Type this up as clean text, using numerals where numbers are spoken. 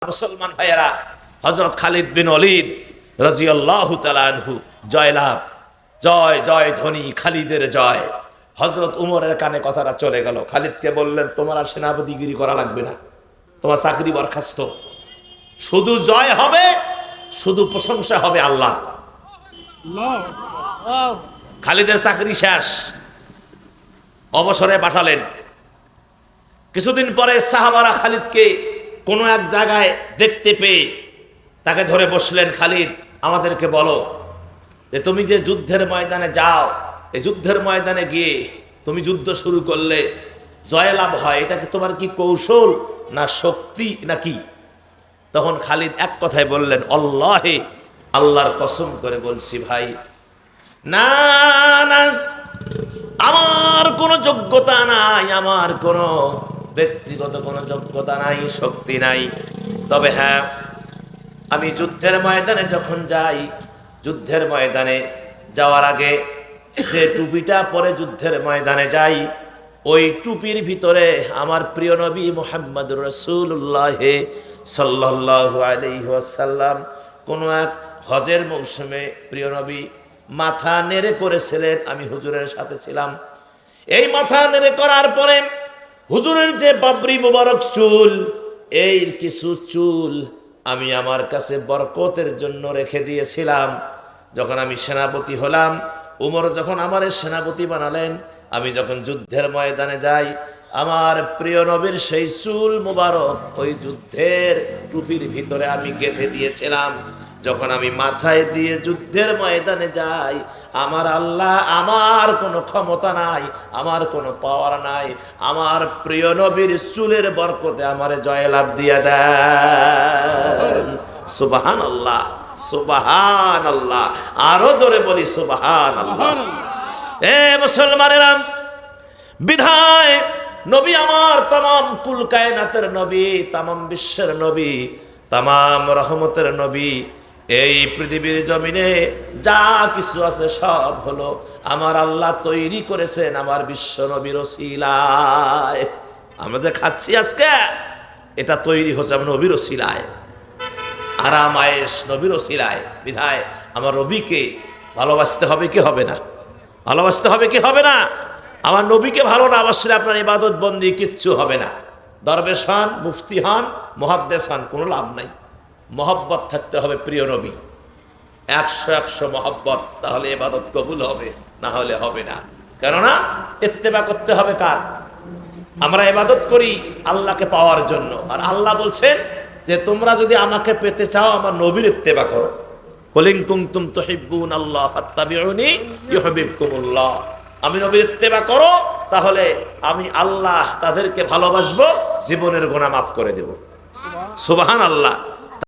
মুসলমান ভাইয়েরা, হযরত খালিদ বিন ওলীদ রাদিয়াল্লাহু তাআলা আনহু জয়লাভ, জয় জয় ধ্বনি, খালিদের জয়। হযরত উমরের কানে কথাটা চলে গেল। খালিদকে বললেন, তোমার আর সেনাপতিগিরি করা লাগবে না, তোমার চাকরি বরখাস্ত। শুধু জয় হবে, শুধু প্রশংসা হবে আল্লাহ। খালিদের চাকরি শেষ, অবসরে পাঠালেন। কিছুদিন পরে সাহাবারা খালিদকে কোনো এক জায়গায় দেখতে পেয়ে তাকে ধরে বসলেন, খালিদ আমাদেরকে বলো যে তুমি যে যুদ্ধের ময়দানে যাও, এই যুদ্ধের ময়দানে গিয়ে তুমি যুদ্ধ শুরু করলে জয়লাভ হয়, এটা কি তোমার কি কৌশল না শক্তি নাকি? তখন খালিদ এক কথায় বললেন, আল্লাহে, আল্লাহর কসম করে বলছি ভাই, না না, আমার কোনো যোগ্যতা নাই, আমার কোনো ব্যক্তিগত কোনো যোগ্যতা নাই, শক্তি নাই। তবে হ্যাঁ, আমি যুদ্ধের ময়দানে যখন যাই, যুদ্ধের ময়দানে যাওয়ার আগে যে টুপিটা পরে যুদ্ধের ময়দানে যাই, ওই টুপির ভিতরে আমার প্রিয় নবী মুহাম্মদুর রাসূলুল্লাহ সাল্লাল্লাহু আলাইহি ওয়াসাল্লাম কোনো এক হজের মৌসুমে প্রিয় নবী মাথা নেড়ে করেছিলেন, আমি হুজুরের সাথে ছিলাম। এই মাথা নেড়ে করার পরে হুজুরের যে বাবরি মোবারক চুল, এই কিছু চুল আমি আমার কাছে বরকতের জন্য রেখে দিয়েছিলাম। যখন আমি সেনাপতি হলাম, উমর যখন আমার সেনাপতি বানালেন, আমি যখন যুদ্ধের ময়দানে যাই, আমার প্রিয় নবীর সেই চুল মোবারক ওই যুদ্ধের টুপির ভিতরে আমি গেঁথে দিয়েছিলাম। যখন আমি মাথায় দিয়ে যুদ্ধের ময়দানে যাই, আমার আল্লাহ, আমার কোনো ক্ষমতা নাই, আমার কোনো পাওয়ার নাই, আমার প্রিয় নবীর চুলের বরকতে আমারে জয়লাভ দিয়ে দেন। সুবহানাল্লাহ, সুবহানাল্লাহ, আরো জোরে বলি সুবহানাল্লাহ। এ মুসলমানেরা, বিধায় নবী আমার তামাম কুল কায়নাতের নবী, তামাম বিশ্বের নবী, তামাম রহমতের নবী। এই পৃথিবীর জমিনে যা কিছু আছে সব হলো আমার আল্লাহ তৈরি করেছেন আমার বিশ্ব নবীর ওসিলায়। আমরা যে খাচ্ছি আজকে, এটা তৈরি হচ্ছে আমার নবীর ওসিলায়, আরাম আয়েশ নবীর ওসিলায়। বিধায় আমার নবীকে ভালোবাসতে হবে কি হবে না? ভালোবাসতে হবে কি হবে না? আমার নবীকে ভালো না বাসলে আপনার ইবাদত বন্দি কিচ্ছু হবে না। দরবেশ হন, মুফতি হন, মুহাদ্দিস হন, কোনো লাভ নাই। মহব্বত থাকতে হবে প্রিয় নবী, 100 মহব্বত, তাহলে ইবাদত কবুল হবে, না হলে হবে না। কেননা ইত্তেবা করতে হবে কার? আমরা ইবাদত করি আল্লাহকে পাওয়ার জন্য, আর আল্লাহ বলছেন যে তোমরা যদি আমাকে পেতে চাও আমার নবীর ইত্তেবা করো। কুল ইন কুনতুম তুহিব্বুনাল্লাহ ফাত্তাবিউনি ইউহিব্বুকুমুল্লাহ। আমি নবীর ইত্তেবা করো, তাহলে আমি আল্লাহ তাদেরকে ভালোবাসবো, জীবনের গুনাহ মাফ করে দেব। সুবহানাল্লাহ।